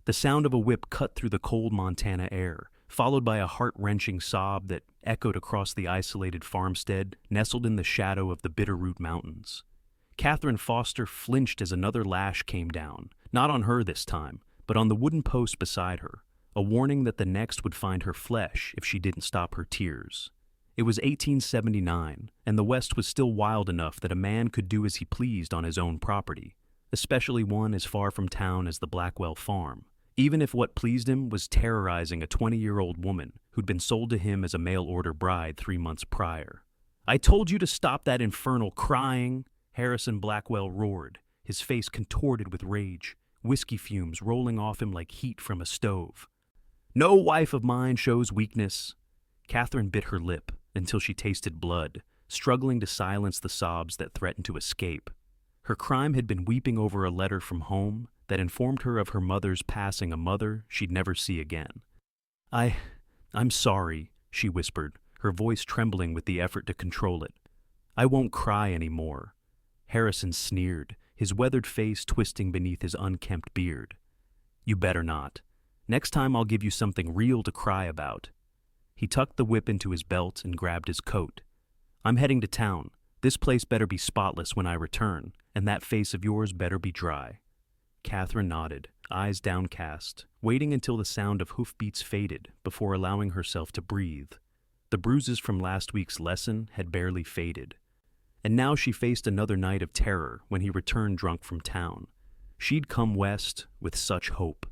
The sound of a whip cut through the cold Montana air, followed by a heart-wrenching sob that echoed across the isolated farmstead nestled in the shadow of the Bitterroot Mountains. Katherine Foster flinched as another lash came down, not on her this time, but on the wooden post beside her, a warning that the next would find her flesh if she didn't stop her tears. It was 1879, and the West was still wild enough that a man could do as he pleased on his own property, especially one as far from town as the Blackwell farm, even if what pleased him was terrorizing a 20-year-old woman who'd been sold to him as a mail-order bride 3 months prior. "I told you to stop that infernal crying," Harrison Blackwell roared, his face contorted with rage, whiskey fumes rolling off him like heat from a stove. "No wife of mine shows weakness." Katherine bit her lip until she tasted blood, struggling to silence the sobs that threatened to escape. Her crime had been weeping over a letter from home that informed her of her mother's passing, a mother she'd never see again. I'm sorry," she whispered, her voice trembling with the effort to control it. "I won't cry anymore." Harrison sneered, his weathered face twisting beneath his unkempt beard. "You better not. Next time I'll give you something real to cry about." He tucked the whip into his belt and grabbed his coat. "I'm heading to town. This place better be spotless when I return, and that face of yours better be dry." Katherine nodded, eyes downcast, waiting until the sound of hoofbeats faded before allowing herself to breathe. The bruises from last week's lesson had barely faded. And now she faced another night of terror when he returned drunk from town. She'd come west with such hope.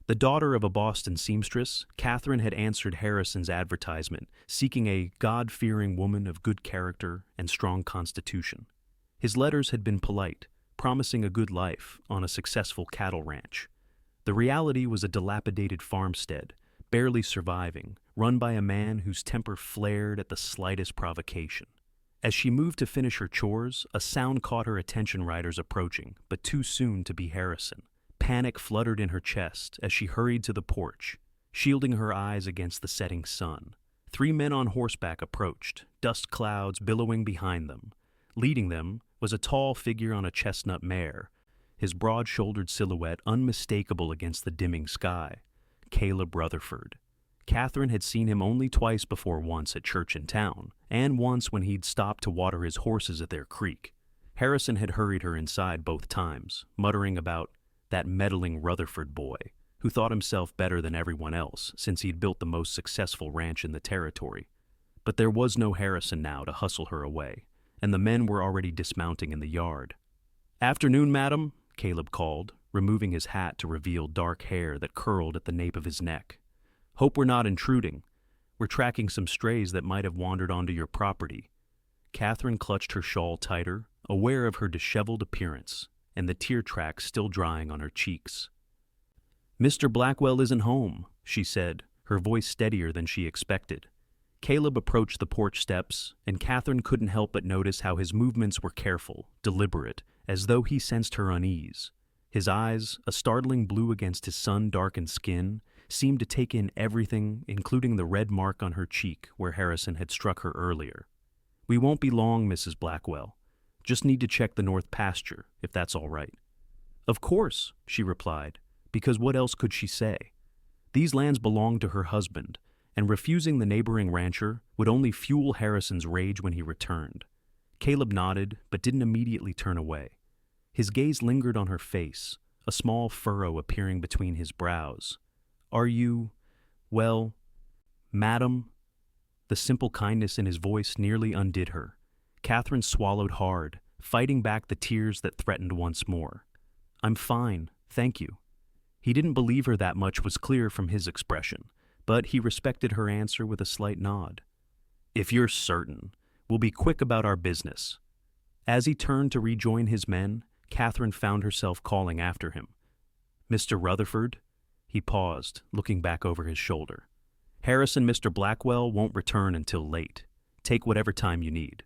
The daughter of a Boston seamstress, Katherine had answered Harrison's advertisement, seeking a God-fearing woman of good character and strong constitution. His letters had been polite, promising a good life on a successful cattle ranch. The reality was a dilapidated farmstead, barely surviving, run by a man whose temper flared at the slightest provocation. As she moved to finish her chores, a sound caught her attention, riders approaching, but too soon to be Harrison. Panic fluttered in her chest as she hurried to the porch, shielding her eyes against the setting sun. 3 men on horseback approached, dust clouds billowing behind them. Leading them was a tall figure on a chestnut mare, his broad-shouldered silhouette unmistakable against the dimming sky. Caleb Rutherford. Katherine had seen him only twice before, once at church in town, and once when he'd stopped to water his horses at their creek. Harrison had hurried her inside both times, muttering about that meddling Rutherford boy, who thought himself better than everyone else since he'd built the most successful ranch in the territory. But there was no Harrison now to hustle her away, and the men were already dismounting in the yard. "Afternoon, madam," Caleb called, removing his hat to reveal dark hair that curled at the nape of his neck. "Hope we're not intruding. We're tracking some strays that might have wandered onto your property." Katherine clutched her shawl tighter, aware of her disheveled appearance, and the tear tracks still drying on her cheeks. "Mr. Blackwell isn't home," she said, her voice steadier than she expected. Caleb approached the porch steps, and Katherine couldn't help but notice how his movements were careful, deliberate, as though he sensed her unease. His eyes, a startling blue against his sun-darkened skin, seemed to take in everything, including the red mark on her cheek where Harrison had struck her earlier. "We won't be long, Mrs. Blackwell. Just need to check the north pasture, if that's all right." "Of course," she replied, because what else could she say? These lands belonged to her husband, and refusing the neighboring rancher would only fuel Harrison's rage when he returned. Caleb nodded, but didn't immediately turn away. His gaze lingered on her face, a small furrow appearing between his brows. "Are you, well, madam?" The simple kindness in his voice nearly undid her. Katherine swallowed hard, fighting back the tears that threatened once more. "I'm fine, thank you." He didn't believe her that much was clear from his expression, but he respected her answer with a slight nod. "If you're certain, we'll be quick about our business." As he turned to rejoin his men, Katherine found herself calling after him. "Mr. Rutherford?" He paused, looking back over his shoulder. "Harrison, Mr. Blackwell won't return until late. Take whatever time you need."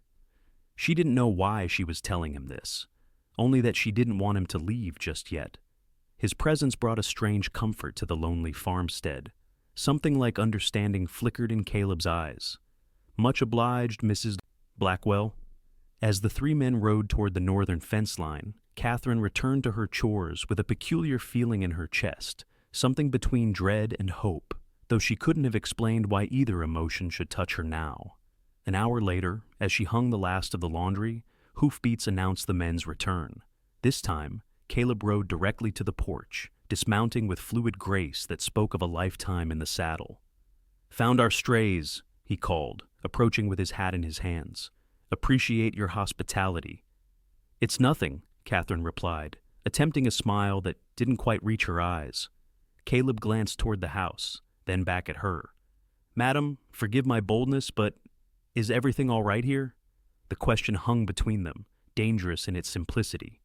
She didn't know why she was telling him this, only that she didn't want him to leave just yet. His presence brought a strange comfort to the lonely farmstead. Something like understanding flickered in Caleb's eyes. "Much obliged, Mrs. Blackwell." As the 3 men rode toward the northern fence line, Katherine returned to her chores with a peculiar feeling in her chest, something between dread and hope, though she couldn't have explained why either emotion should touch her now. An hour later, as she hung the last of the laundry, hoofbeats announced the men's return. This time, Caleb rode directly to the porch, dismounting with fluid grace that spoke of a lifetime in the saddle. "Found our strays," he called, approaching with his hat in his hands. "Appreciate your hospitality." "It's nothing," Katherine replied, attempting a smile that didn't quite reach her eyes. Caleb glanced toward the house, then back at her. "Madam, forgive my boldness, but is everything all right here?" The question hung between them, dangerous in its simplicity.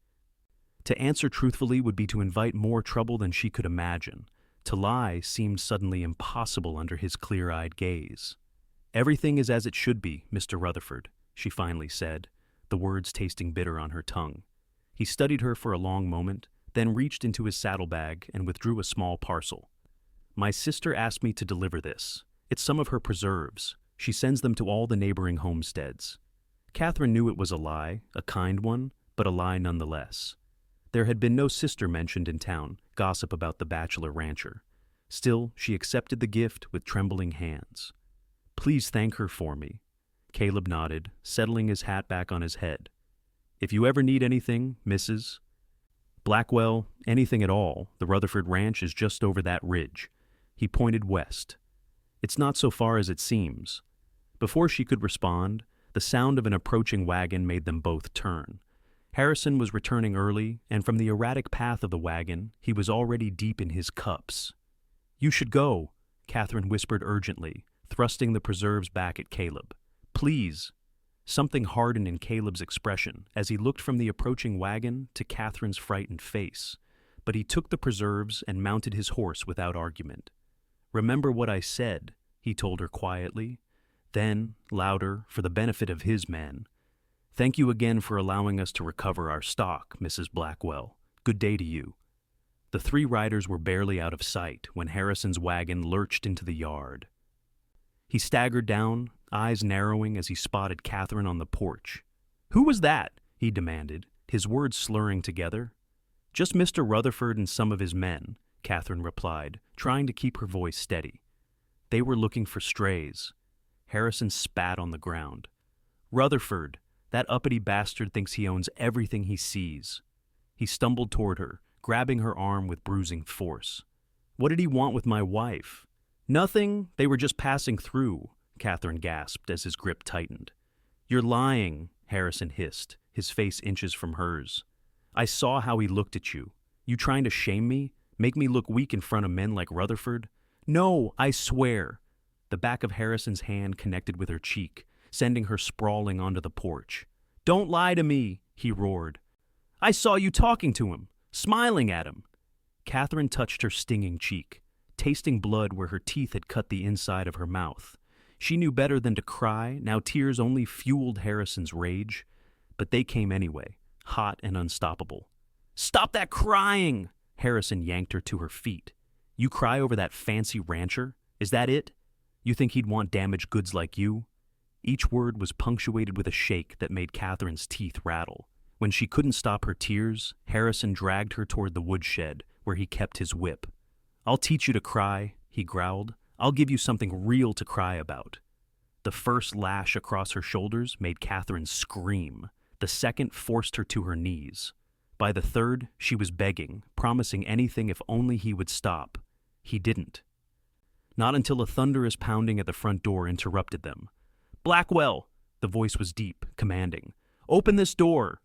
To answer truthfully would be to invite more trouble than she could imagine. To lie seemed suddenly impossible under his clear-eyed gaze. "Everything is as it should be, Mr. Rutherford," she finally said, the words tasting bitter on her tongue. He studied her for a long moment, then reached into his saddlebag and withdrew a small parcel. "My sister asked me to deliver this. It's some of her preserves. She sends them to all the neighboring homesteads." Katherine knew it was a lie, a kind one, but a lie nonetheless. There had been no sister mentioned in town, gossip about the bachelor rancher. Still, she accepted the gift with trembling hands. "Please thank her for me." Caleb nodded, settling his hat back on his head. "If you ever need anything, Mrs. Blackwell, anything at all, the Rutherford ranch is just over that ridge." He pointed west. "It's not so far as it seems." Before she could respond, the sound of an approaching wagon made them both turn. Harrison was returning early, and from the erratic path of the wagon, he was already deep in his cups. "You should go," Katherine whispered urgently, thrusting the preserves back at Caleb. "Please." Something hardened in Caleb's expression as he looked from the approaching wagon to Katherine's frightened face, but he took the preserves and mounted his horse without argument. "Remember what I said," he told her quietly. Then, louder, for the benefit of his men, "Thank you again for allowing us to recover our stock, Mrs. Blackwell. Good day to you." The three riders were barely out of sight when Harrison's wagon lurched into the yard. He staggered down, eyes narrowing as he spotted Katherine on the porch. "Who was that?" he demanded, his words slurring together. "Just Mr. Rutherford and some of his men," Katherine replied, trying to keep her voice steady. "They were looking for strays." Harrison spat on the ground. "Rutherford, that uppity bastard thinks he owns everything he sees." He stumbled toward her, grabbing her arm with bruising force. "What did he want with my wife?" "Nothing, they were just passing through," Katherine gasped as his grip tightened. "You're lying," Harrison hissed, his face inches from hers. "I saw how he looked at you. You trying to shame me? Make me look weak in front of men like Rutherford?" "No, I swear." The back of Harrison's hand connected with her cheek, sending her sprawling onto the porch. "Don't lie to me," he roared. "I saw you talking to him, smiling at him." Katherine touched her stinging cheek, tasting blood where her teeth had cut the inside of her mouth. She knew better than to cry, now tears only fueled Harrison's rage. But they came anyway, hot and unstoppable. "Stop that crying!" Harrison yanked her to her feet. "You cry over that fancy rancher? Is that it? You think he'd want damaged goods like you?" Each word was punctuated with a shake that made Katherine's teeth rattle. When she couldn't stop her tears, Harrison dragged her toward the woodshed, where he kept his whip. "I'll teach you to cry," he growled. "I'll give you something real to cry about." The first lash across her shoulders made Katherine scream. The second forced her to her knees. By the third, she was begging, promising anything if only he would stop. He didn't. Not until a thunderous pounding at the front door interrupted them. "Blackwell!" The voice was deep, commanding. "Open this door!"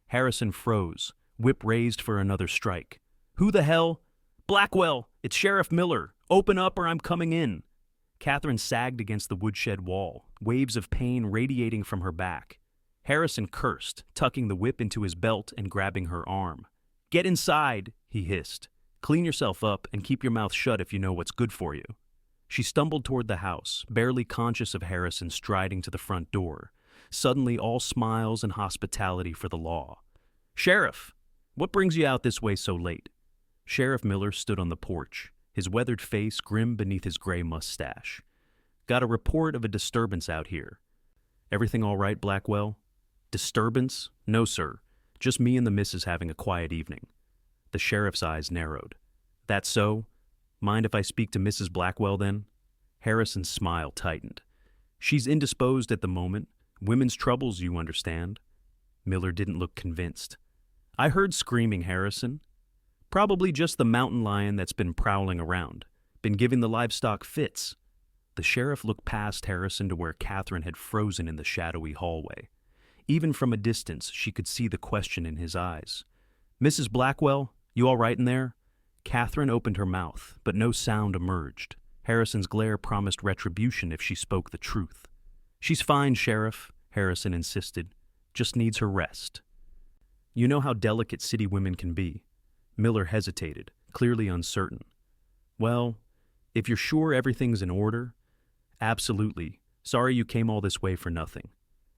Harrison froze, whip raised for another strike. "Who the hell?" "Blackwell! It's Sheriff Miller! Open up or I'm coming in!" Katherine sagged against the woodshed wall, waves of pain radiating from her back. Harrison cursed, tucking the whip into his belt and grabbing her arm. "Get inside!" he hissed. "Clean yourself up and keep your mouth shut if you know what's good for you." She stumbled toward the house, barely conscious of Harrison striding to the front door, suddenly all smiles and hospitality for the law. "Sheriff, what brings you out this way so late?" Sheriff Miller stood on the porch, his weathered face grim beneath his gray mustache. "Got a report of a disturbance out here." "Everything all right, Blackwell?" "Disturbance? No, sir. Just me and the missus having a quiet evening." The sheriff's eyes narrowed. "That so? Mind if I speak to Mrs. Blackwell then? Harrison's smile tightened. She's indisposed at the moment. Women's troubles, you understand. Miller didn't look convinced. I heard screaming, Harrison. Probably just the mountain lion that's been prowling around, been giving the livestock fits. The sheriff looked past Harrison to where Katherine had frozen in the shadowy hallway. Even from a distance, she could see the question in his eyes. Mrs. Blackwell, you all right in there? Katherine opened her mouth, but no sound emerged. Harrison's glare promised retribution if she spoke the truth. She's fine, Sheriff, Harrison insisted. Just needs her rest. You know how delicate city women can be. Miller hesitated, clearly uncertain. Well, if you're sure everything's in order... Absolutely. Sorry you came all this way for nothing.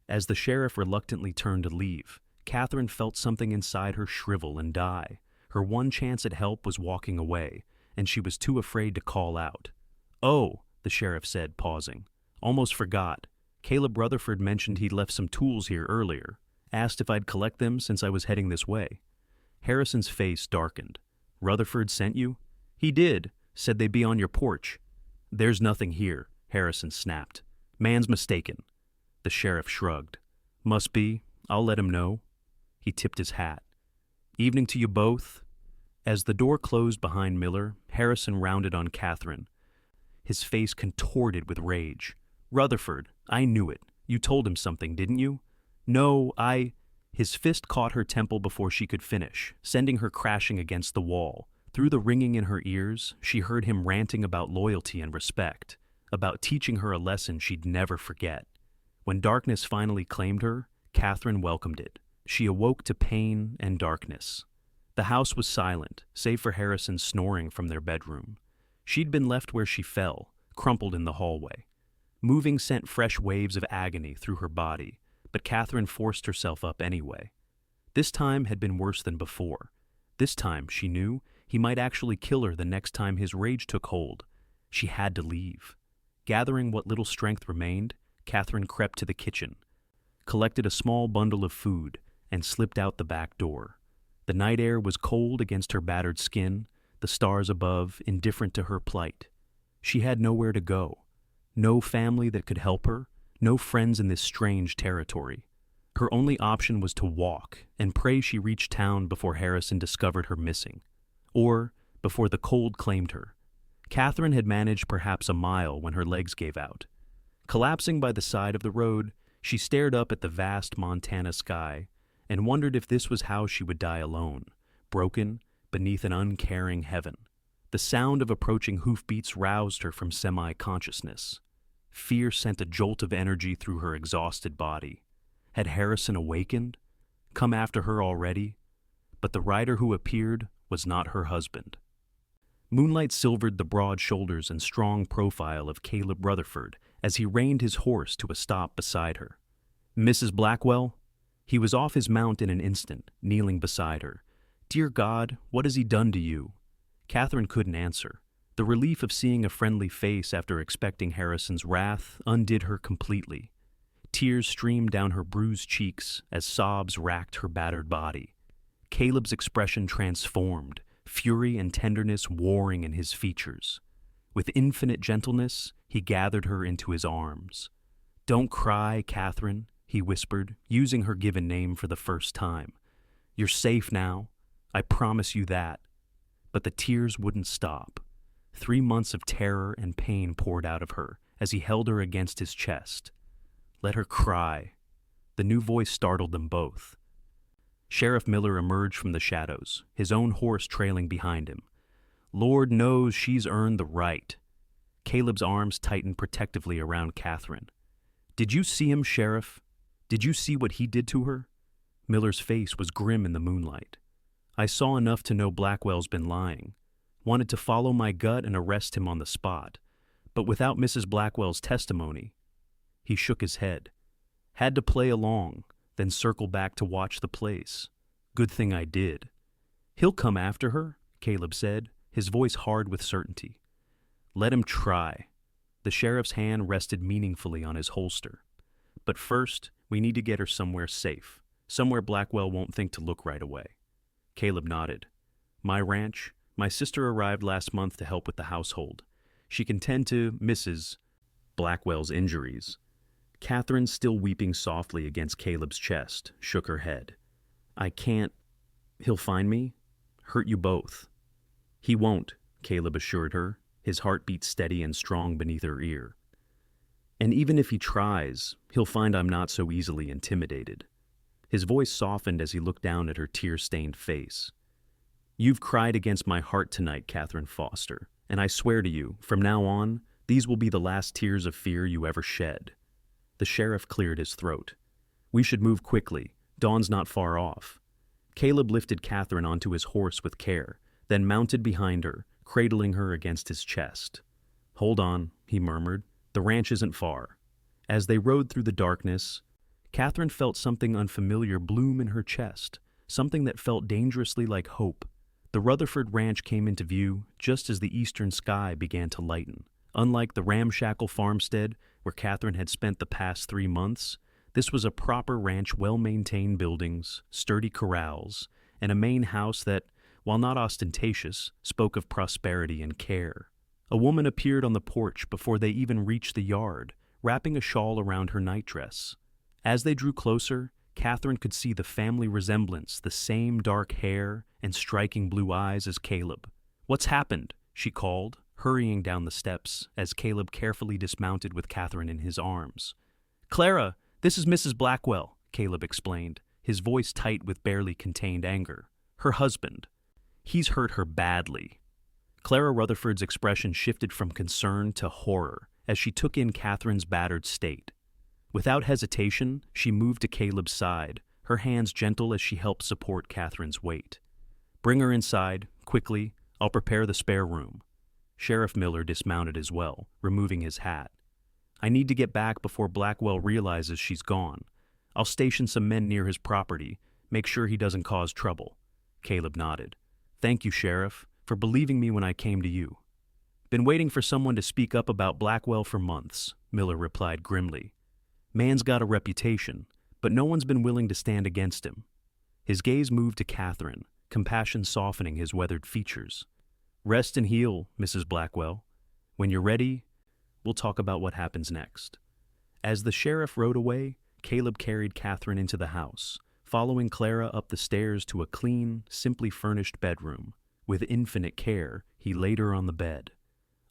As the sheriff reluctantly turned to leave, Katherine felt something inside her shrivel and die. Her one chance at help was walking away, and she was too afraid to call out. Oh, the sheriff said, pausing. Almost forgot. Caleb Rutherford mentioned he'd left some tools here earlier. Asked if I'd collect them since I was heading this way. Harrison's face darkened. Rutherford sent you? He did. Said they'd be on your porch. There's nothing here, Harrison snapped. Man's mistaken. The sheriff shrugged. Must be. I'll let him know. He tipped his hat. Evening to you both. As the door closed behind Miller, Harrison rounded on Katherine. His face contorted with rage. Rutherford, I knew it. You told him something, didn't you? No, His fist caught her temple before she could finish, sending her crashing against the wall. Through the ringing in her ears, she heard him ranting about loyalty and respect, about teaching her a lesson she'd never forget. When darkness finally claimed her, Katherine welcomed it. She awoke to pain and darkness. The house was silent, save for Harrison snoring from their bedroom. She'd been left where she fell, crumpled in the hallway. Moving sent fresh waves of agony through her body, but Katherine forced herself up anyway. This time had been worse than before. This time, she knew, he might actually kill her the next time his rage took hold. She had to leave. Gathering what little strength remained, Katherine crept to the kitchen, collected a small bundle of food, and slipped out the back door. The night air was cold against her battered skin, the stars above indifferent to her plight. She had nowhere to go. No family that could help her, no friends in this strange territory. Her only option was to walk and pray she reached town before Harrison discovered her missing, or before the cold claimed her. Katherine had managed perhaps a mile when her legs gave out. Collapsing by the side of the road, she stared up at the vast Montana sky and wondered if this was how she would die alone, broken beneath an uncaring heaven. The sound of approaching hoofbeats roused her from semi-consciousness. Fear sent a jolt of energy through her exhausted body. Had Harrison awakened? Come after her already? But the rider who appeared was not her husband. Moonlight silvered the broad shoulders and strong profile of Caleb Rutherford as he reined his horse to a stop beside her. Mrs. Blackwell? He was off his mount in an instant, kneeling beside her. Dear God, what has he done to you? Katherine couldn't answer. The relief of seeing a friendly face after expecting Harrison's wrath undid her completely. Tears streamed down her bruised cheeks as sobs racked her battered body. Caleb's expression transformed, fury and tenderness warring in his features. With infinite gentleness, he gathered her into his arms. Don't cry, Katherine, he whispered, using her given name for the first time. You're safe now. I promise you that. But the tears wouldn't stop. 3 months of terror and pain poured out of her as he held her against his chest. Let her cry. The new voice startled them both. Sheriff Miller emerged from the shadows, his own horse trailing behind him. Lord knows she's earned the right. Caleb's arms tightened protectively around Katherine. Did you see him, Sheriff? Did you see what he did to her? Miller's face was grim in the moonlight. I saw enough to know Blackwell's been lying. Wanted to follow my gut and arrest him on the spot. But without Mrs. Blackwell's testimony, he shook his head. Had to play along, then circle back to watch the place. Good thing I did. He'll come after her, Caleb said, his voice hard with certainty. Let him try. The sheriff's hand rested meaningfully on his holster. But first, we need to get her somewhere safe, somewhere Blackwell won't think to look right away. Caleb nodded. My ranch, My sister arrived last month to help with the household. She can tend to Mrs. Blackwell's injuries." Katherine, still weeping softly against Caleb's chest, shook her head. "I can't. He'll find me? Hurt you both." "He won't," Caleb assured her, his heartbeat steady and strong beneath her ear. "And even if he tries, he'll find I'm not so easily intimidated." His voice softened as he looked down at her tear-stained face. "You've cried against my heart tonight, Katherine Foster, and I swear to you, from now on, these will be the last tears of fear you ever shed." The sheriff cleared his throat. "We should move quickly. Dawn's not far off." Caleb lifted Katherine onto his horse with care, then mounted behind her, cradling her against his chest. "Hold on," he murmured. "The ranch isn't far." As they rode through the darkness, Katherine felt something unfamiliar bloom in her chest, something that felt dangerously like hope. The Rutherford ranch came into view just as the eastern sky began to lighten. Unlike the ramshackle farmstead where Katherine had spent the past 3 months, this was a proper ranch, well-maintained buildings, sturdy corrals, and a main house that, while not ostentatious, spoke of prosperity and care. A woman appeared on the porch before they even reached the yard, wrapping a shawl around her nightdress. As they drew closer, Katherine could see the family resemblance, the same dark hair and striking blue eyes as Caleb. "What's happened?" she called, hurrying down the steps as Caleb carefully dismounted with Katherine in his arms. "Clara, this is Mrs. Blackwell," Caleb explained, his voice tight with barely contained anger. "Her husband. He's hurt her badly." Clara Rutherford's expression shifted from concern to horror as she took in Katherine's battered state. Without hesitation, she moved to Caleb's side, her hands gentle as she helped support Katherine's weight. "Bring her inside, quickly. I'll prepare the spare room." Sheriff Miller dismounted as well, removing his hat. "I need to get back before Blackwell realizes she's gone. I'll station some men near his property, make sure he doesn't cause trouble." Caleb nodded. "Thank you, Sheriff, for believing me when I came to you." "Been waiting for someone to speak up about Blackwell for months," Miller replied grimly. "Man's got a reputation, but no one's been willing to stand against him." His gaze moved to Katherine, compassion softening his weathered features. "Rest and heal, Mrs. Blackwell. When you're ready, we'll talk about what happens next." As the sheriff rode away, Caleb carried Katherine into the house, following Clara up the stairs to a clean, simply furnished bedroom. With infinite care, he laid her on the bed.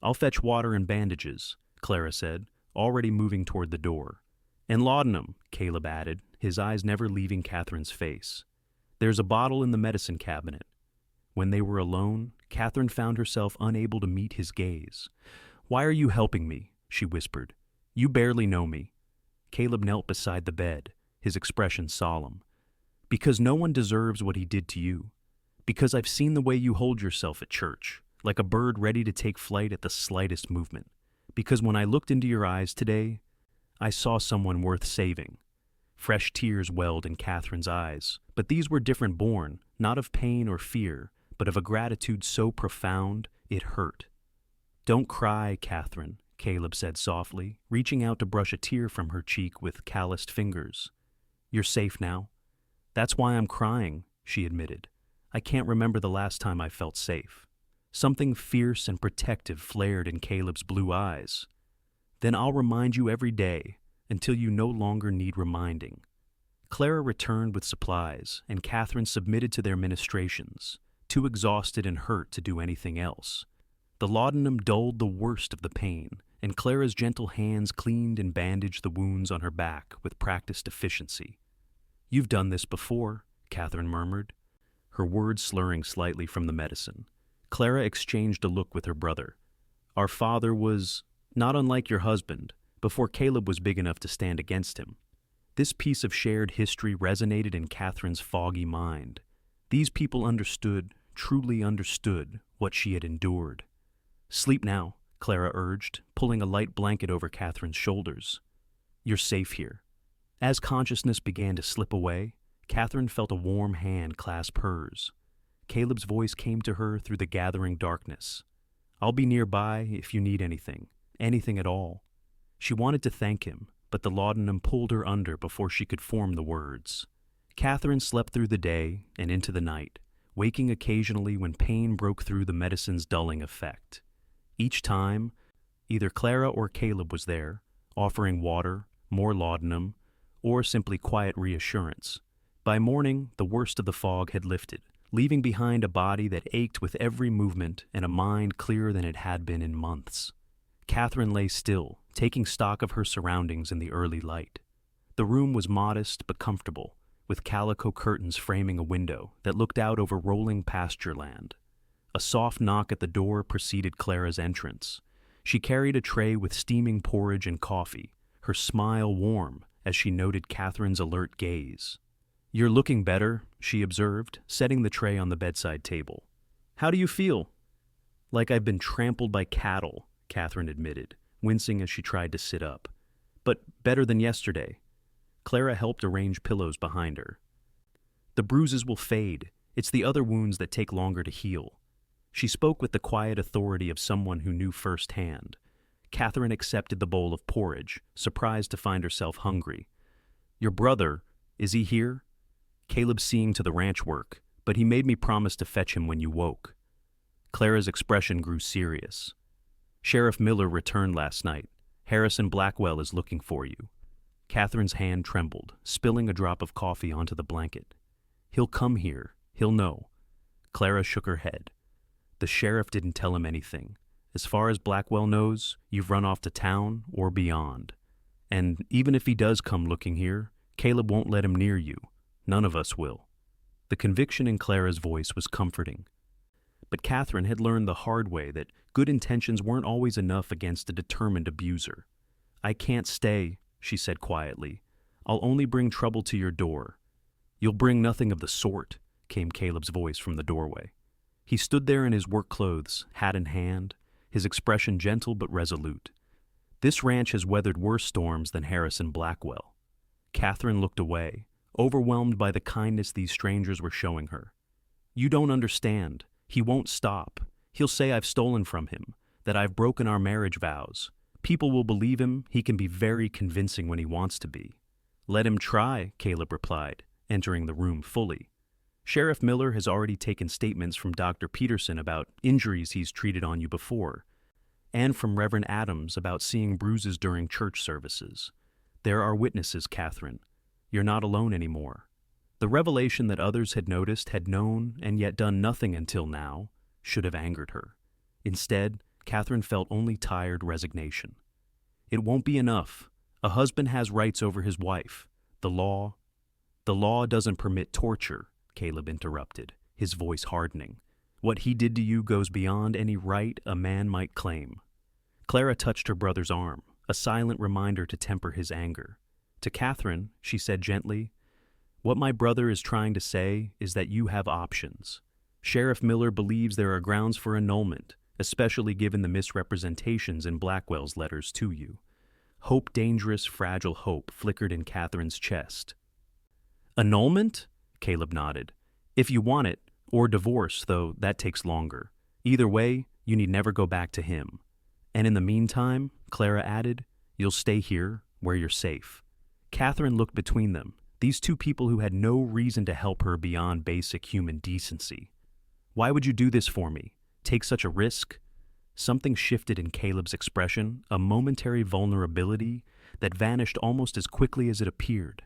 "I'll fetch water and bandages," Clara said, already moving toward the door. "And laudanum," Caleb added, his eyes never leaving Katherine's face. "There's a bottle in the medicine cabinet." When they were alone, Katherine found herself unable to meet his gaze. "Why are you helping me?" she whispered. "You barely know me." Caleb knelt beside the bed, his expression solemn. "Because no one deserves what he did to you. Because I've seen the way you hold yourself at church, like a bird ready to take flight at the slightest movement. Because when I looked into your eyes today, I saw someone worth saving." Fresh tears welled in Katherine's eyes, but these were different, born, not of pain or fear, but of a gratitude so profound it hurt. "Don't cry, Katherine," Caleb said softly, reaching out to brush a tear from her cheek with calloused fingers. "You're safe now." "That's why I'm crying," she admitted. "I can't remember the last time I felt safe." Something fierce and protective flared in Caleb's blue eyes. "Then I'll remind you every day, until you no longer need reminding." Clara returned with supplies, and Katherine submitted to their ministrations, too exhausted and hurt to do anything else. The laudanum dulled the worst of the pain, and Clara's gentle hands cleaned and bandaged the wounds on her back with practiced efficiency. "You've done this before," Katherine murmured, her words slurring slightly from the medicine. Clara exchanged a look with her brother. "Our father was not unlike your husband, before Caleb was big enough to stand against him." This piece of shared history resonated in Katherine's foggy mind. These people understood, truly understood, what she had endured. "Sleep now," Clara urged, pulling a light blanket over Katherine's shoulders. "You're safe here." As consciousness began to slip away, Katherine felt a warm hand clasp hers. Caleb's voice came to her through the gathering darkness. "I'll be nearby if you need anything at all." She wanted to thank him, but the laudanum pulled her under before she could form the words. Katherine slept through the day and into the night, waking occasionally when pain broke through the medicine's dulling effect. Each time, either Clara or Caleb was there, offering water, more laudanum, or simply quiet reassurance. By morning, the worst of the fog had lifted, leaving behind a body that ached with every movement and a mind clearer than it had been in months. Katherine lay still, taking stock of her surroundings in the early light. The room was modest but comfortable, with calico curtains framing a window that looked out over rolling pasture land. A soft knock at the door preceded Clara's entrance. She carried a tray with steaming porridge and coffee, her smile warm as she noted Katherine's alert gaze. "You're looking better," she observed, setting the tray on the bedside table. "How do you feel?" "Like I've been trampled by cattle," Katherine admitted, wincing as she tried to sit up. "But better than yesterday." Clara helped arrange pillows behind her. "The bruises will fade. It's the other wounds that take longer to heal." She spoke with the quiet authority of someone who knew firsthand. Katherine accepted the bowl of porridge, surprised to find herself hungry. "Your brother, is he here?" "Caleb's seeing to the ranch work, but he made me promise to fetch him when you woke." Clara's expression grew serious. "Sheriff Miller returned last night. Harrison Blackwell is looking for you." Katherine's hand trembled, spilling a drop of coffee onto the blanket. "He'll come here. He'll know." Clara shook her head. "The sheriff didn't tell him anything. As far as Blackwell knows, you've run off to town or beyond. And even if he does come looking here, Caleb won't let him near you. None of us will." The conviction in Clara's voice was comforting. But Katherine had learned the hard way that good intentions weren't always enough against a determined abuser. "I can't stay," she said quietly. "I'll only bring trouble to your door." "You'll bring nothing of the sort," came Caleb's voice from the doorway. He stood there in his work clothes, hat in hand, his expression gentle but resolute. "This ranch has weathered worse storms than Harrison Blackwell." Katherine looked away, overwhelmed by the kindness these strangers were showing her. "You don't understand. He won't stop. He'll say I've stolen from him, that I've broken our marriage vows. People will believe him. He can be very convincing when he wants to be." "Let him try," Caleb replied, entering the room fully. "Sheriff Miller has already taken statements from Dr. Peterson about injuries he's treated on you before, and from Reverend Adams about seeing bruises during church services. There are witnesses, Katherine. You're not alone anymore." The revelation that others had noticed, had known, and yet done nothing until now, should have angered her. Instead, Katherine felt only tired resignation. "It won't be enough. A husband has rights over his wife. The law doesn't permit torture," Caleb interrupted, his voice hardening. "What he did to you goes beyond any right a man might claim." Clara touched her brother's arm, a silent reminder to temper his anger. To Katherine, she said gently, "What my brother is trying to say is that you have options. Sheriff Miller believes there are grounds for annulment, especially given the misrepresentations in Blackwell's letters to you." Hope, dangerous, fragile hope, flickered in Katherine's chest. "Annulment?" Caleb nodded. "If you want it, or divorce, though that takes longer. Either way, you need never go back to him. And in the meantime," Clara added, "you'll stay here, where you're safe." Katherine looked between them, these two people who had no reason to help her beyond basic human decency. "Why would you do this for me? Take such a risk?" Something shifted in Caleb's expression, a momentary vulnerability that vanished almost as quickly as it appeared.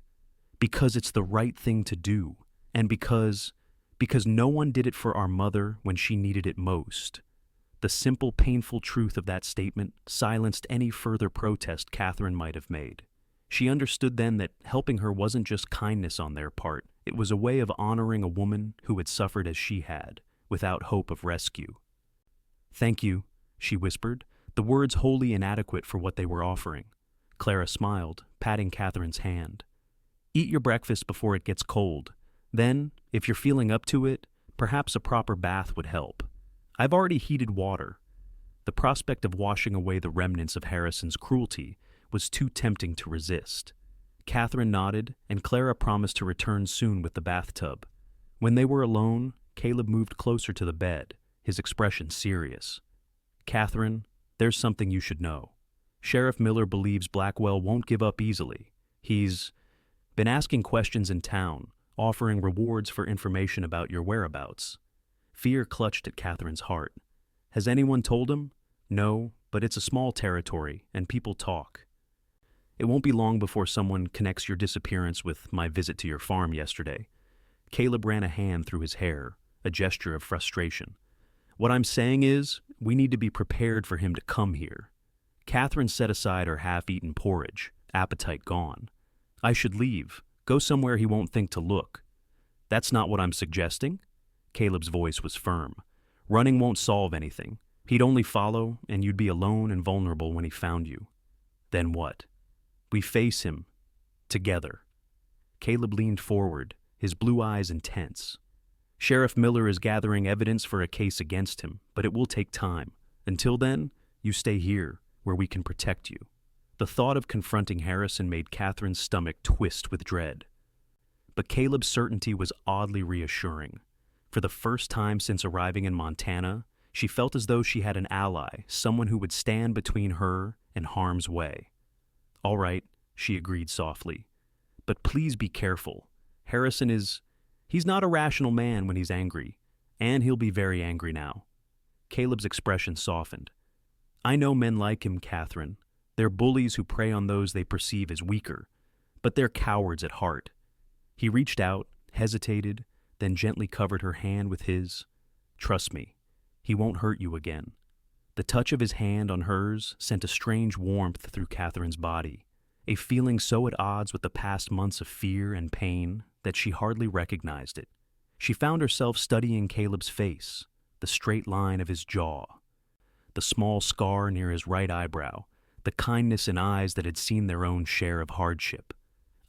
"Because it's the right thing to do, and because no one did it for our mother when she needed it most." The simple, painful truth of that statement silenced any further protest Katherine might have made. She understood then that helping her wasn't just kindness on their part, it was a way of honoring a woman who had suffered as she had, without hope of rescue. "Thank you," she whispered, the words wholly inadequate for what they were offering. Clara smiled, patting Katherine's hand. "Eat your breakfast before it gets cold. Then, if you're feeling up to it, perhaps a proper bath would help. I've already heated water." The prospect of washing away the remnants of Harrison's cruelty was too tempting to resist. Katherine nodded, and Clara promised to return soon with the bathtub. When they were alone, Caleb moved closer to the bed, his expression serious. "Katherine, there's something you should know. Sheriff Miller believes Blackwell won't give up easily. He's been asking questions in town, offering rewards for information about your whereabouts. Fear clutched at Catherine's heart. Has anyone told him? No, but it's a small territory, and people talk. It won't be long before someone connects your disappearance with my visit to your farm yesterday. Caleb ran a hand through his hair, a gesture of frustration. What I'm saying is, we need to be prepared for him to come here. Catherine set aside her half-eaten porridge, appetite gone. I should leave, go somewhere he won't think to look. That's not what I'm suggesting. Caleb's voice was firm. Running won't solve anything. He'd only follow, and you'd be alone and vulnerable when he found you. Then what? We face him. Together. Caleb leaned forward, his blue eyes intense. Sheriff Miller is gathering evidence for a case against him, but it will take time. Until then, you stay here, where we can protect you. The thought of confronting Harrison made Catherine's stomach twist with dread. But Caleb's certainty was oddly reassuring. For the first time since arriving in Montana, she felt as though she had an ally, someone who would stand between her and harm's way. All right, she agreed softly. But please be careful. Harrison he's not a rational man when he's angry, and he'll be very angry now. Caleb's expression softened. I know men like him, Catherine. They're bullies who prey on those they perceive as weaker, but they're cowards at heart. He reached out, hesitated, then gently covered her hand with his. Trust me, he won't hurt you again. The touch of his hand on hers sent a strange warmth through Catherine's body, a feeling so at odds with the past months of fear and pain that she hardly recognized it. She found herself studying Caleb's face, the straight line of his jaw, the small scar near his right eyebrow, the kindness in eyes that had seen their own share of hardship.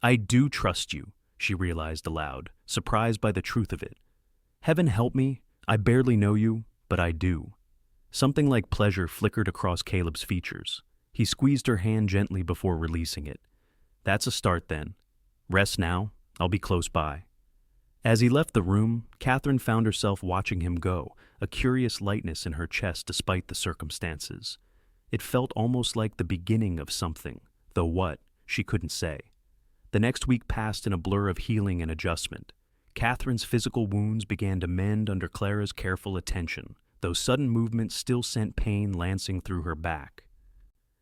I do trust you, she realized aloud, surprised by the truth of it. Heaven help me, I barely know you, but I do. Something like pleasure flickered across Caleb's features. He squeezed her hand gently before releasing it. That's a start then. Rest now, I'll be close by. As he left the room, Catherine found herself watching him go, a curious lightness in her chest despite the circumstances. It felt almost like the beginning of something, though what, she couldn't say. The next week passed in a blur of healing and adjustment. Catherine's physical wounds began to mend under Clara's careful attention, though sudden movements still sent pain lancing through her back.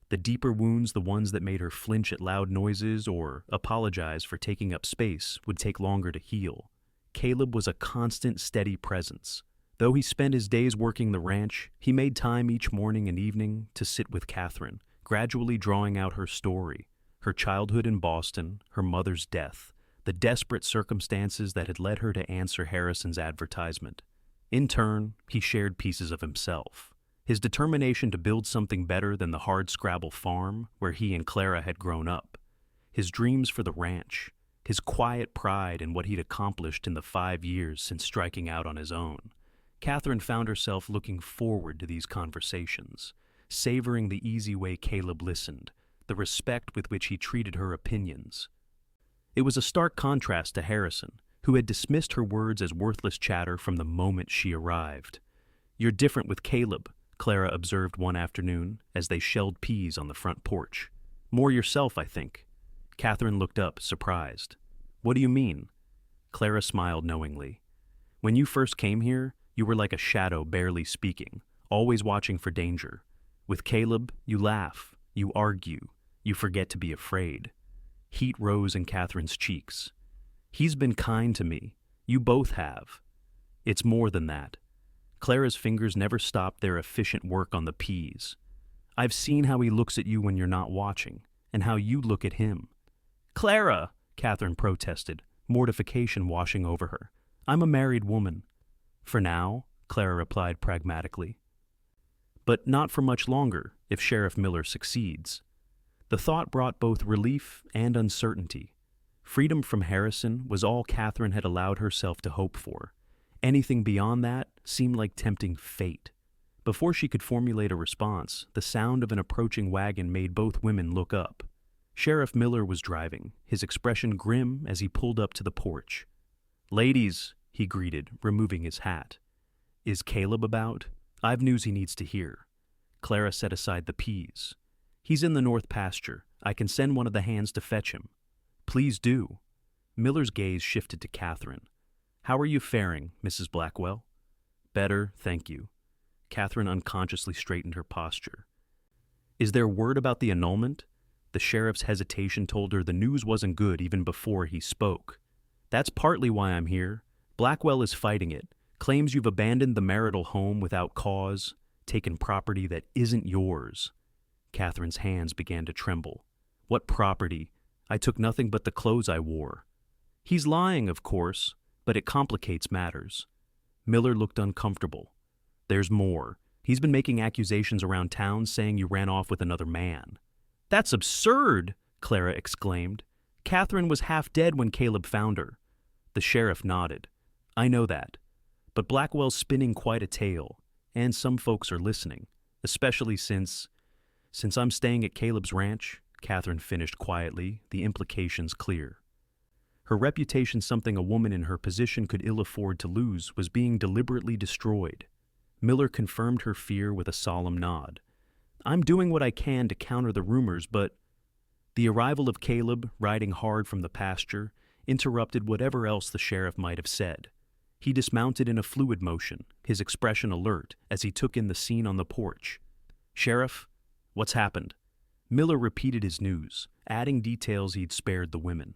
The deeper wounds, the ones that made her flinch at loud noises or apologize for taking up space, would take longer to heal. Caleb was a constant, steady presence. Though he spent his days working the ranch, he made time each morning and evening to sit with Catherine, gradually drawing out her story, her childhood in Boston, her mother's death, the desperate circumstances that had led her to answer Harrison's advertisement. In turn, he shared pieces of himself. His determination to build something better than the hardscrabble farm where he and Clara had grown up. His dreams for the ranch. His quiet pride in what he'd accomplished in the 5 years since striking out on his own. Catherine found herself looking forward to these conversations, savoring the easy way Caleb listened, the respect with which he treated her opinions. It was a stark contrast to Harrison, who had dismissed her words as worthless chatter from the moment she arrived. You're different with Caleb, Clara observed one afternoon as they shelled peas on the front porch. More yourself, I think. Catherine looked up, surprised. What do you mean? Clara smiled knowingly. When you first came here, you were like a shadow barely speaking, always watching for danger. With Caleb, you laugh, you argue, you forget to be afraid. Heat rose in Catherine's cheeks. He's been kind to me. You both have. It's more than that. Clara's fingers never stopped their efficient work on the peas. I've seen how he looks at you when you're not watching, and how you look at him. Clara, Catherine protested, mortification washing over her. I'm a married woman. For now, Clara replied pragmatically. But not for much longer, if Sheriff Miller succeeds. The thought brought both relief and uncertainty. Freedom from Harrison was all Catherine had allowed herself to hope for. Anything beyond that seemed like tempting fate. Before she could formulate a response, the sound of an approaching wagon made both women look up. Sheriff Miller was driving, his expression grim as he pulled up to the porch. Ladies, he greeted, removing his hat. Is Caleb about? I've news he needs to hear. Clara set aside the peas. He's in the north pasture. I can send one of the hands to fetch him. Please do. Miller's gaze shifted to Catherine. How are you faring, Mrs. Blackwell? Better, thank you. Katherine unconsciously straightened her posture. Is there word about the annulment? The sheriff's hesitation told her the news wasn't good even before he spoke. That's partly why I'm here. Blackwell is fighting it, claims you've abandoned the marital home without cause, taken property that isn't yours. Katherine's hands began to tremble. What property? I took nothing but the clothes I wore. He's lying, of course, but it complicates matters. Miller looked uncomfortable. There's more. He's been making accusations around town saying you ran off with another man. That's absurd, Clara exclaimed. Katherine was half dead when Caleb found her. The sheriff nodded. I know that. But Blackwell's spinning quite a tale, and some folks are listening, especially since I'm staying at Caleb's ranch, Katherine finished quietly, the implications clear. Her reputation, something a woman in her position could ill afford to lose, was being deliberately destroyed. Miller confirmed her fear with a solemn nod. I'm doing what I can to counter the rumors, but the arrival of Caleb, riding hard from the pasture, interrupted whatever else the sheriff might have said. He dismounted in a fluid motion, his expression alert, as he took in the scene on the porch. Sheriff, what's happened? Miller repeated his news, adding details he'd spared the women.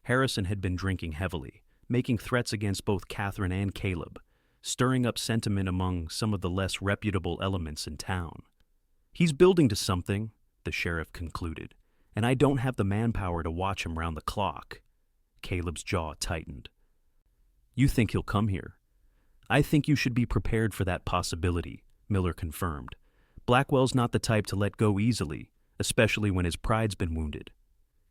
Harrison had been drinking heavily, making threats against both Katherine and Caleb, stirring up sentiment among some of the less reputable elements in town. He's building to something, the sheriff concluded, and I don't have the manpower to watch him round the clock. Caleb's jaw tightened. You think he'll come here? I think you should be prepared for that possibility, Miller confirmed. Blackwell's not the type to let go easily, especially when his pride's been wounded.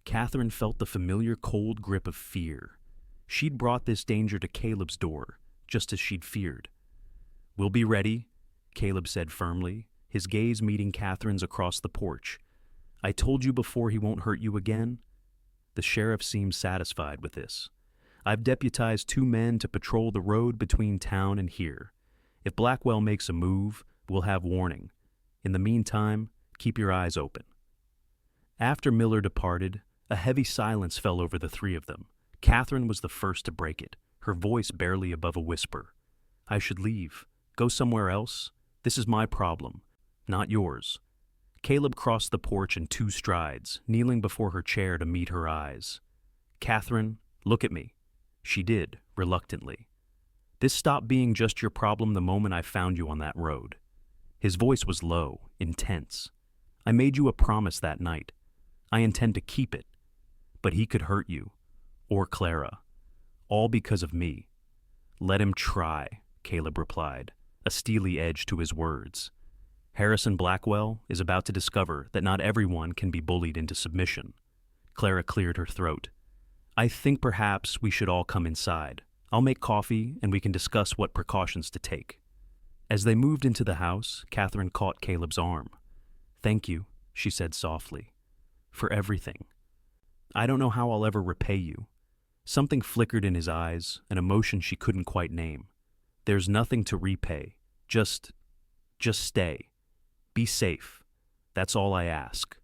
Katherine felt the familiar cold grip of fear. She'd brought this danger to Caleb's door, just as she'd feared. We'll be ready, Caleb said firmly, his gaze meeting Katherine's across the porch. I told you before he won't hurt you again. The sheriff seemed satisfied with this. I've deputized 2 men to patrol the road between town and here. If Blackwell makes a move, we'll have warning. In the meantime, keep your eyes open. After Miller departed, a heavy silence fell over the 3 of them. Katherine was the first to break it, her voice barely above a whisper. I should leave. Go somewhere else? This is my problem, not yours. Caleb crossed the porch in 2 strides, kneeling before her chair to meet her eyes. Katherine, look at me. She did, reluctantly. This stopped being just your problem the moment I found you on that road. His voice was low, intense. I made you a promise that night. I intend to keep it. But he could hurt you, or Clara, all because of me. Let him try, Caleb replied, a steely edge to his words. Harrison Blackwell is about to discover that not everyone can be bullied into submission. Clara cleared her throat. I think perhaps we should all come inside. I'll make coffee and we can discuss what precautions to take. As they moved into the house, Katherine caught Caleb's arm. Thank you, she said softly, for everything. I don't know how I'll ever repay you. Something flickered in his eyes, an emotion she couldn't quite name. There's nothing to repay. Just stay. Be safe. That's all I ask.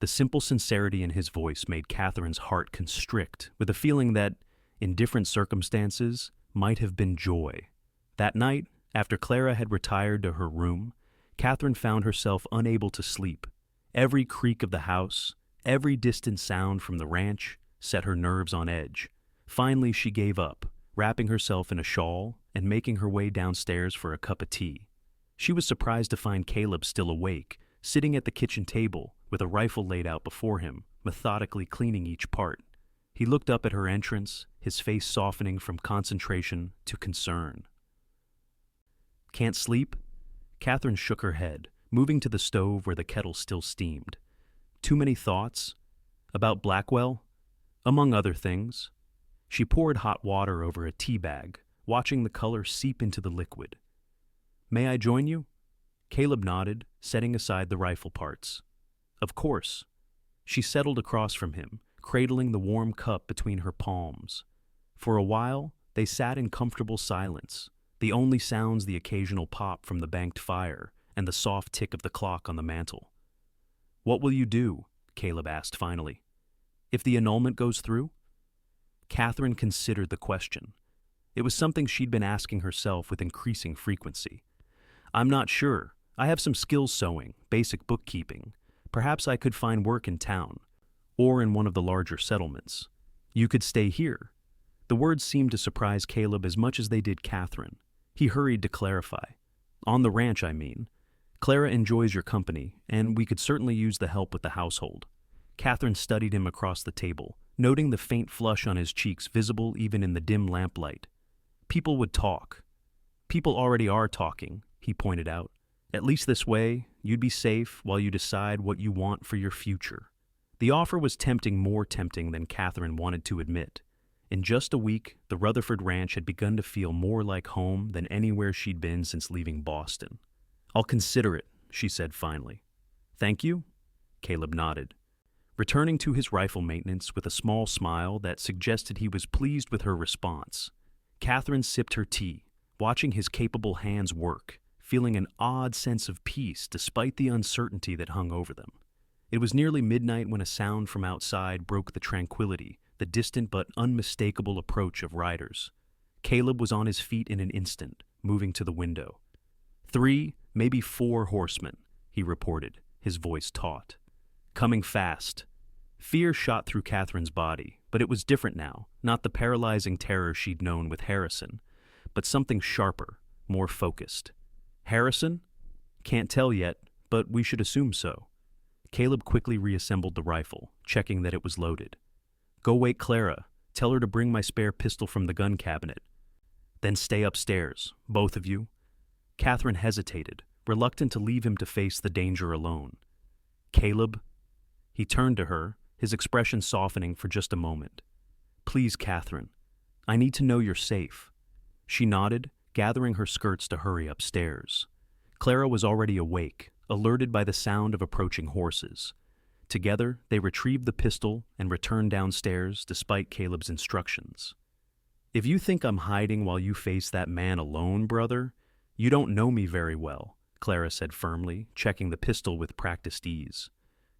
The simple sincerity in his voice made Katherine's heart constrict with a feeling that, in different circumstances, might have been joy. That night, after Clara had retired to her room, Katherine found herself unable to sleep. Every creak of the house, every distant sound from the ranch set her nerves on edge. Finally, she gave up, wrapping herself in a shawl and making her way downstairs for a cup of tea. She was surprised to find Caleb still awake, sitting at the kitchen table with a rifle laid out before him, methodically cleaning each part. He looked up at her entrance, his face softening from concentration to concern. Can't sleep? Katherine shook her head, moving to the stove where the kettle still steamed. Too many thoughts? About Blackwell? Among other things. She poured hot water over a tea bag, watching the color seep into the liquid. May I join you? Caleb nodded, setting aside the rifle parts. Of course. She settled across from him, cradling the warm cup between her palms. For a while, they sat in comfortable silence, the only sounds the occasional pop from the banked fire and the soft tick of the clock on the mantel. What will you do? Caleb asked finally. If the annulment goes through? Katherine considered the question. It was something she'd been asking herself with increasing frequency. "I'm not sure. I have some skills sewing, basic bookkeeping. Perhaps I could find work in town, or in one of the larger settlements. You could stay here." The words seemed to surprise Caleb as much as they did Katherine. He hurried to clarify. "On the ranch, I mean. Clara enjoys your company, and we could certainly use the help with the household." Katherine studied him across the table, noting the faint flush on his cheeks visible even in the dim lamplight. "People would talk." "People already are talking," he pointed out. "At least this way, you'd be safe while you decide what you want for your future." The offer was tempting, more tempting than Katherine wanted to admit. In just a week, the Rutherford ranch had begun to feel more like home than anywhere she'd been since leaving Boston. "I'll consider it," she said finally. "Thank you?" Caleb nodded, returning to his rifle maintenance with a small smile that suggested he was pleased with her response. Katherine sipped her tea, watching his capable hands work, feeling an odd sense of peace despite the uncertainty that hung over them. It was nearly midnight when a sound from outside broke the tranquility, the distant but unmistakable approach of riders. Caleb was on his feet in an instant, moving to the window. 3, maybe 4 horsemen, he reported, his voice taut. Coming fast. Fear shot through Katherine's body, but it was different now, not the paralyzing terror she'd known with Harrison, but something sharper, more focused. Harrison? Can't tell yet, but we should assume so. Caleb quickly reassembled the rifle, checking that it was loaded. "Go wake Clara. Tell her to bring my spare pistol from the gun cabinet. Then stay upstairs, both of you." Katherine hesitated, reluctant to leave him to face the danger alone. "Caleb?" He turned to her, his expression softening for just a moment. "Please, Katherine, I need to know you're safe." She nodded, gathering her skirts to hurry upstairs. Clara was already awake, alerted by the sound of approaching horses. Together, they retrieved the pistol and returned downstairs despite Caleb's instructions. "If you think I'm hiding while you face that man alone, brother, you don't know me very well," Clara said firmly, checking the pistol with practiced ease.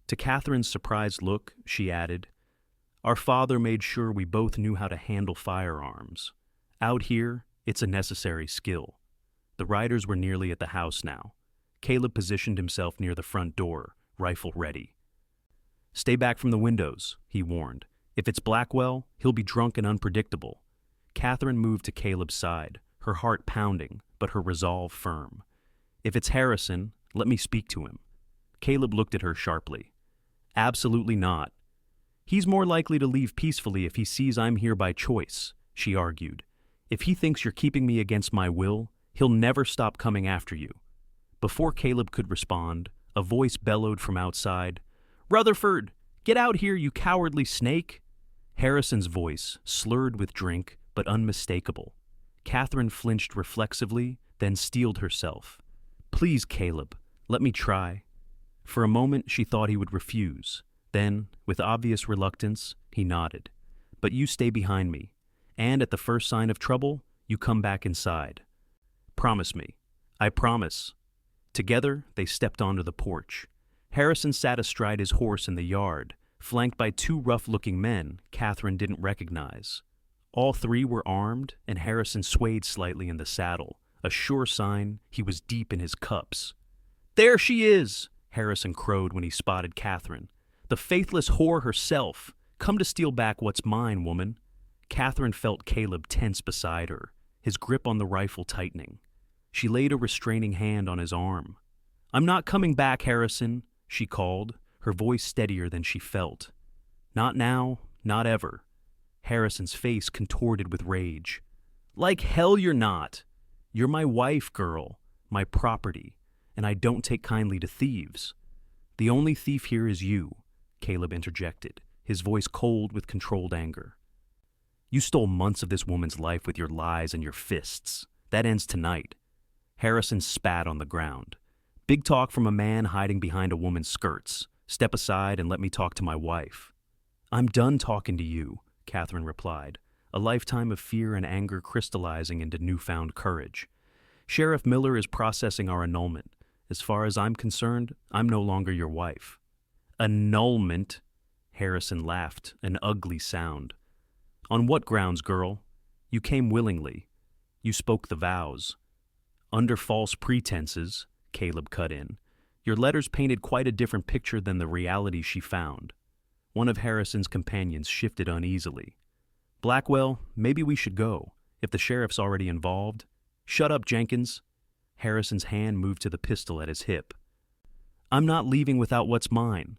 To Katherine's surprised look, she added, "Our father made sure we both knew how to handle firearms. Out here, it's a necessary skill." The riders were nearly at the house now. Caleb positioned himself near the front door, rifle ready. "Stay back from the windows," he warned. "If it's Blackwell, he'll be drunk and unpredictable." Katherine moved to Caleb's side, her heart pounding, but her resolve firm. "If it's Harrison, let me speak to him." Caleb looked at her sharply. "Absolutely not. He's more likely to leave peacefully if he sees I'm here by choice," she argued. "If he thinks you're keeping me against my will, he'll never stop coming after you." Before Caleb could respond, a voice bellowed from outside, "Rutherford, get out here, you cowardly snake!" Harrison's voice, slurred with drink, but unmistakable. Katherine flinched reflexively, then steeled herself. "Please, Caleb, let me try." For a moment, she thought he would refuse. Then, with obvious reluctance, he nodded. "But you stay behind me, and at the first sign of trouble, you come back inside. Promise me." "I promise." Together, they stepped onto the porch. Harrison sat astride his horse in the yard, flanked by 2 rough-looking men Katherine didn't recognize. All 3 were armed, and Harrison swayed slightly in the saddle, a sure sign he was deep in his cups. "There she is!" Harrison crowed when he spotted Katherine. "The faithless whore herself! Come to steal back what's mine, woman." Katherine felt Caleb tense beside her, his grip on the rifle tightening. She laid a restraining hand on his arm. "I'm not coming back, Harrison," she called, her voice steadier than she felt. "Not now, not ever." Harrison's face contorted with rage. "Like hell you're not. You're my wife, girl, my property, and I don't take kindly to thieves." "The only thief here is you," Caleb interjected, his voice cold with controlled anger. "You stole months of this woman's life with your lies and your fists. That ends tonight." Harrison spat on the ground. "Big talk from a man hiding behind a woman's skirts. Step aside and let me talk to my wife." "I'm done talking to you," Katherine replied, a lifetime of fear and anger crystallizing into newfound courage. "Sheriff Miller is processing our annulment. As far as I'm concerned, I'm no longer your wife." "Annulment?" Harrison laughed, an ugly sound. "On what grounds, girl?" You came willingly. You spoke the vows. Under false pretenses, Caleb cut in. Your letters painted quite a different picture than the reality she found. One of Harrison's companions shifted uneasily. Blackwell, maybe we should go, if the sheriff's already involved. Shut up, Jenkins. Harrison's hand moved to the pistol at his hip. I'm not leaving without what's mine.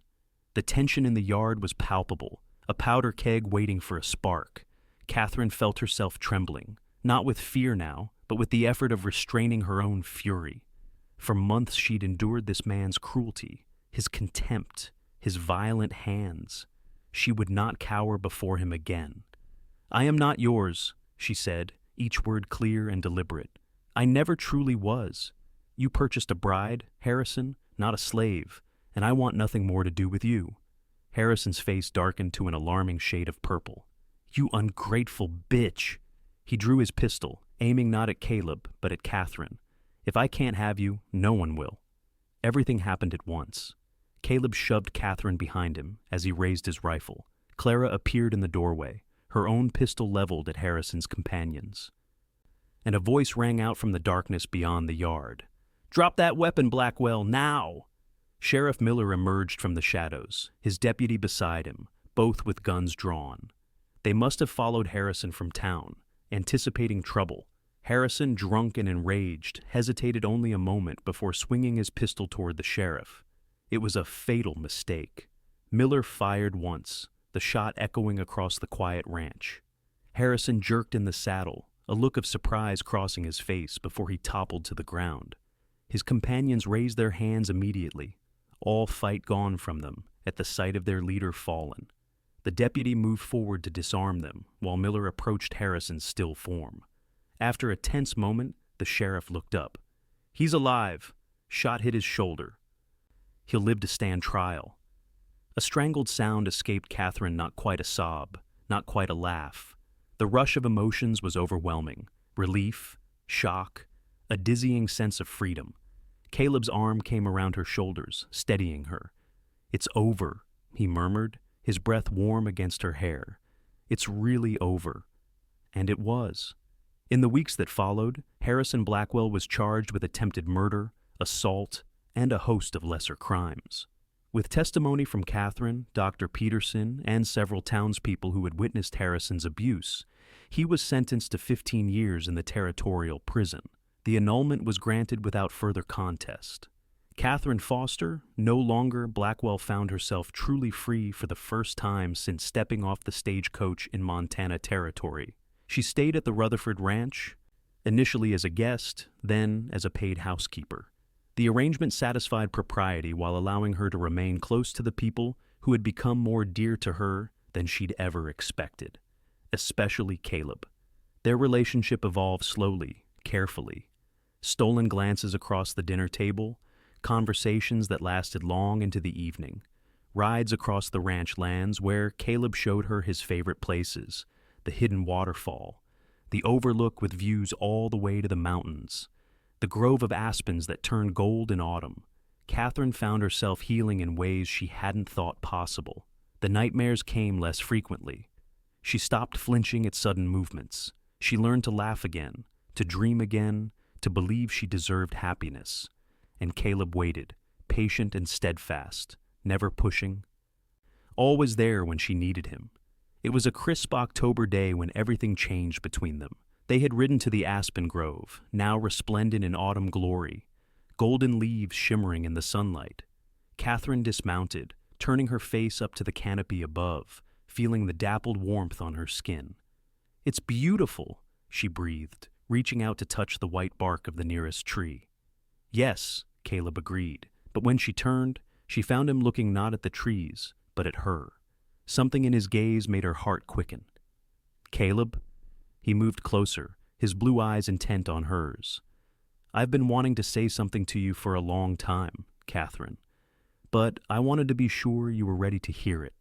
The tension in the yard was palpable, a powder keg waiting for a spark. Katherine felt herself trembling, not with fear now, but with the effort of restraining her own fury. For months she'd endured this man's cruelty, his contempt, his violent hands. She would not cower before him again. I am not yours, she said, each word clear and deliberate. I never truly was. You purchased a bride, Harrison, not a slave, and I want nothing more to do with you. Harrison's face darkened to an alarming shade of purple. You ungrateful bitch! He drew his pistol, aiming not at Caleb, but at Katherine. If I can't have you, no one will. Everything happened at once. Caleb shoved Katherine behind him as he raised his rifle. Clara appeared in the doorway, her own pistol leveled at Harrison's companions. And a voice rang out from the darkness beyond the yard. Drop that weapon, Blackwell, now! Sheriff Miller emerged from the shadows, his deputy beside him, both with guns drawn. They must have followed Harrison from town, anticipating trouble. Harrison, drunk and enraged, hesitated only a moment before swinging his pistol toward the sheriff. It was a fatal mistake. Miller fired once, the shot echoing across the quiet ranch. Harrison jerked in the saddle, a look of surprise crossing his face before he toppled to the ground. His companions raised their hands immediately, all fight gone from them at the sight of their leader fallen. The deputy moved forward to disarm them, while Miller approached Harrison's still form. After a tense moment, the sheriff looked up. He's alive. Shot hit his shoulder. He'll live to stand trial. A strangled sound escaped Katherine, not quite a sob, not quite a laugh. The rush of emotions was overwhelming. Relief, shock, a dizzying sense of freedom. Caleb's arm came around her shoulders, steadying her. It's over, he murmured, his breath warm against her hair. It's really over. And it was. In the weeks that followed, Harrison Blackwell was charged with attempted murder, assault, and a host of lesser crimes. With testimony from Katherine, Dr. Peterson, and several townspeople who had witnessed Harrison's abuse, he was sentenced to 15 years in the territorial prison. The annulment was granted without further contest. Katherine Foster, no longer, Blackwell found herself truly free for the first time since stepping off the stagecoach in Montana Territory. She stayed at the Rutherford Ranch, initially as a guest, then as a paid housekeeper. The arrangement satisfied propriety while allowing her to remain close to the people who had become more dear to her than she'd ever expected, especially Caleb. Their relationship evolved slowly, carefully. Stolen glances across the dinner table, conversations that lasted long into the evening, rides across the ranch lands where Caleb showed her his favorite places, the hidden waterfall, the overlook with views all the way to the mountains, the grove of aspens that turned gold in autumn. Katherine found herself healing in ways she hadn't thought possible. The nightmares came less frequently. She stopped flinching at sudden movements. She learned to laugh again, to dream again, to believe she deserved happiness. And Caleb waited, patient and steadfast, never pushing. Always there when she needed him. It was a crisp October day when everything changed between them. They had ridden to the aspen grove, now resplendent in autumn glory, golden leaves shimmering in the sunlight. Katherine dismounted, turning her face up to the canopy above, feeling the dappled warmth on her skin. It's beautiful, she breathed, reaching out to touch the white bark of the nearest tree. Yes, Caleb agreed, but when she turned, she found him looking not at the trees, but at her. Something in his gaze made her heart quicken. Caleb? He moved closer, his blue eyes intent on hers. I've been wanting to say something to you for a long time, Katherine, but I wanted to be sure you were ready to hear it.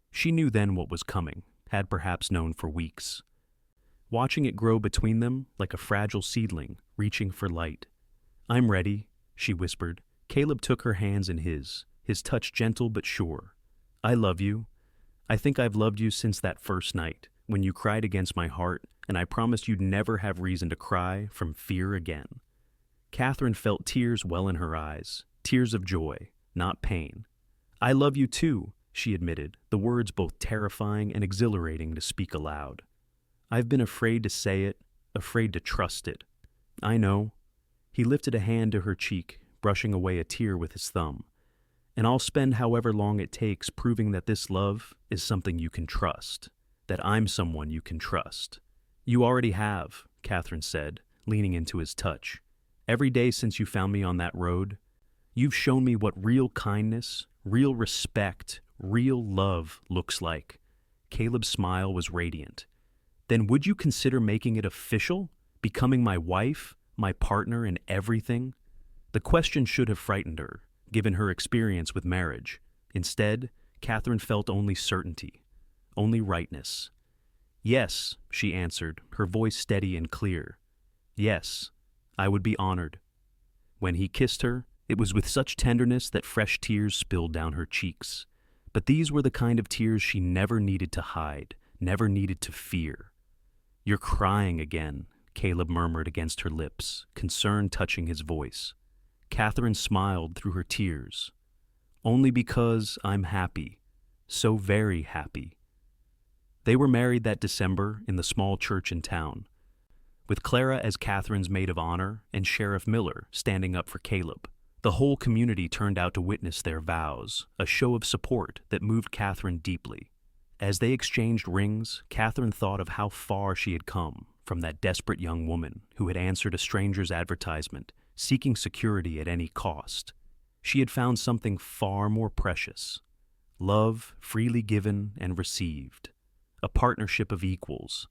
She knew then what was coming, had perhaps known for weeks. Watching it grow between them like a fragile seedling, reaching for light. I'm ready, she whispered. Caleb took her hands in his touch gentle but sure. I love you. I think I've loved you since that first night, when you cried against my heart, and I promised you'd never have reason to cry from fear again." Katherine felt tears well in her eyes, tears of joy, not pain. "I love you too," she admitted, the words both terrifying and exhilarating to speak aloud. "I've been afraid to say it, afraid to trust it. I know." He lifted a hand to her cheek, brushing away a tear with his thumb. "And I'll spend however long it takes proving that this love is something you can trust, that I'm someone you can trust." "You already have," Katherine said, leaning into his touch. "Every day since you found me on that road, you've shown me what real kindness, real respect, real love looks like." Caleb's smile was radiant. "Then would you consider making it official, becoming my wife, my partner in everything?" The question should have frightened her, given her experience with marriage. Instead, Katherine felt only certainty, only rightness. "Yes," she answered, her voice steady and clear. "Yes, I would be honored." When he kissed her, it was with such tenderness that fresh tears spilled down her cheeks. But these were the kind of tears she never needed to hide, never needed to fear. "You're crying again," Caleb murmured against her lips, concern touching his voice. Katherine smiled through her tears. "Only because I'm happy, so very happy." They were married that December in the small church in town, with Clara as Katherine's maid of honor and Sheriff Miller standing up for Caleb. The whole community turned out to witness their vows, a show of support that moved Katherine deeply. As they exchanged rings, Katherine thought of how far she had come from that desperate young woman who had answered a stranger's advertisement, seeking security at any cost. She had found something far more precious: love freely given and received, a partnership of equals,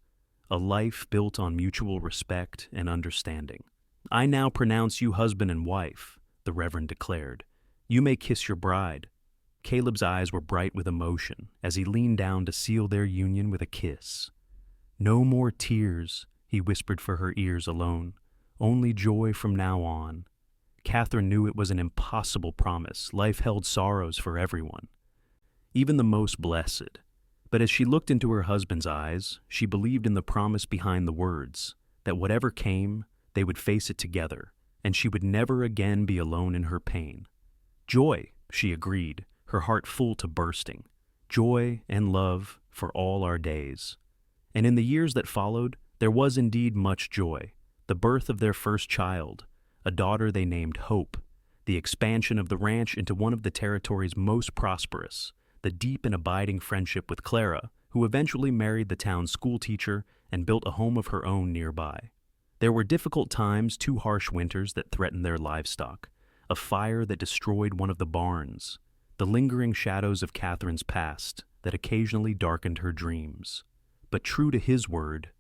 a life built on mutual respect and understanding. "I now pronounce you husband and wife," the Reverend declared. "You may kiss your bride." Caleb's eyes were bright with emotion as he leaned down to seal their union with a kiss. "No more tears," he whispered for her ears alone. "Only joy from now on." Katherine knew it was an impossible promise. Life held sorrows for everyone, even the most blessed. But as she looked into her husband's eyes, she believed in the promise behind the words, that whatever came, they would face it together, and she would never again be alone in her pain. "Joy," she agreed, her heart full to bursting. "Joy and love for all our days." And in the years that followed, there was indeed much joy. The birth of their first child, a daughter they named Hope, the expansion of the ranch into one of the territory's most prosperous, the deep and abiding friendship with Clara, who eventually married the town's schoolteacher and built a home of her own nearby. There were difficult times, 2 harsh winters that threatened their livestock, a fire that destroyed one of the barns, the lingering shadows of Katherine's past that occasionally darkened her dreams. But true to his word,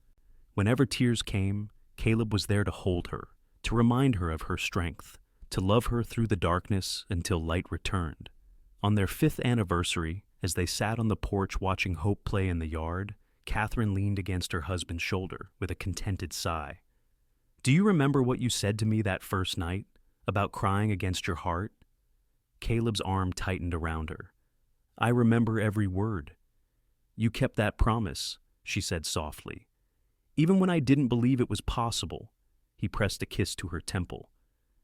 whenever tears came, Caleb was there to hold her, to remind her of her strength, to love her through the darkness until light returned. On their 5th anniversary, as they sat on the porch watching Hope play in the yard, Katherine leaned against her husband's shoulder with a contented sigh. "Do you remember what you said to me that first night, about crying against your heart?" Caleb's arm tightened around her. "I remember every word." "You kept that promise," she said softly. "Even when I didn't believe it was possible." He pressed a kiss to her temple.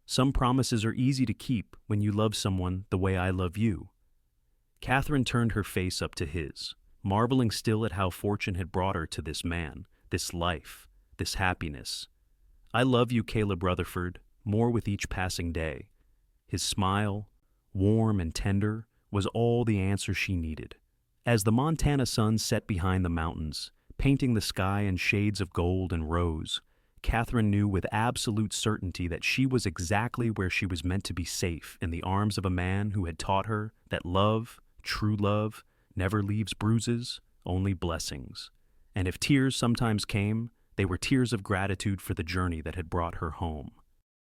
"Some promises are easy to keep when you love someone the way I love you." Katherine turned her face up to his, marveling still at how fortune had brought her to this man, this life, this happiness. "I love you, Caleb Rutherford, more with each passing day." His smile, warm and tender, was all the answer she needed. As the Montana sun set behind the mountains, painting the sky in shades of gold and rose, Katherine knew with absolute certainty that she was exactly where she was meant to be, safe in the arms of a man who had taught her that love, true love, never leaves bruises, only blessings. And if tears sometimes came, they were tears of gratitude for the journey that had brought her home.